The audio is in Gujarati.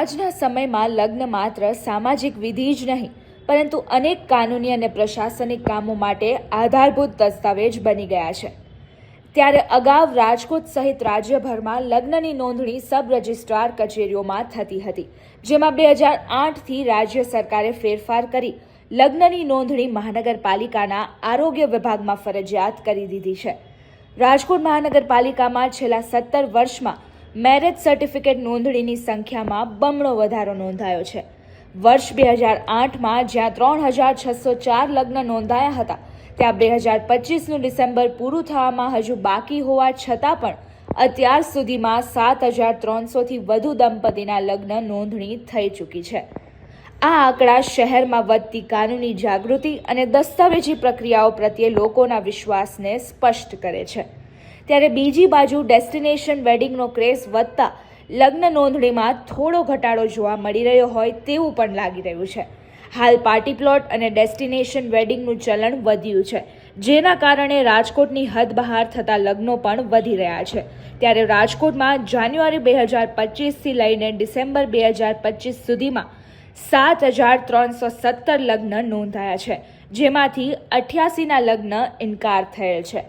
આજના સમયમાં લગ્ન માત્ર સામાજિક વિધિ જ નહીં પરંતુ અનેક કાનૂની અને પ્રશાસનિક કામો માટે આધારભૂત દસ્તાવેજ બની ગયા છે। ત્યારે અગાઉ રાજકોટ સહિત રાજ્યભરમાં લગ્નની નોંધણી સબ રજિસ્ટ્રાર કચેરીઓમાં થતી હતી, જેમાં 2008થી રાજ્ય સરકારે ફેરફાર કરી લગ્નની નોંધણી મહાનગરપાલિકાના આરોગ્ય વિભાગમાં ફરજિયાત કરી દીધી છે। રાજકોટ મહાનગરપાલિકામાં છેલ્લા 17 વર્ષમાં મેરેજ સર્ટિફિકેટ નોંધણીની સંખ્યામાં બમણો વધારો નોંધાયો છે। વર્ષ 2008માં જ્યાં 3604 લગ્ન નોંધાયા હતા, ત્યાં 2025નું ડિસેમ્બર પૂરું થવામાં હજુ બાકી હોવા છતાં પણ અત્યાર સુધીમાં 7300થી વધુ દંપતીના લગ્ન નોંધણી થઈ ચૂકી છે। આ આંકડા શહેરમાં વધતી કાનૂની જાગૃતિ અને દસ્તાવેજી પ્રક્રિયાઓ પ્રત્યે લોકોના વિશ્વાસને સ્પષ્ટ કરે છે। ત્યારે બીજી બાજુ ડેસ્ટિનેશન વેડિંગનો ક્રેઝ વધતા લગ્ન નોંધણીમાં થોડો ઘટાડો જોવા મળી રહ્યો હોય તેવું પણ લાગી રહ્યું છે। હાલ પાર્ટી પ્લોટ અને ડેસ્ટિનેશન વેડિંગનું ચલણ વધ્યું છે, જેના કારણે રાજકોટની હદ બહાર થતા લગ્નો પણ વધી રહ્યા છે। ત્યારે રાજકોટમાં જાન્યુઆરી 2025થી લઈને ડિસેમ્બર 2025 સુધીમાં 7317 લગ્ન નોંધાયા છે, જેમાંથી 88ના લગ્ન ઇનકાર થયેલ છે।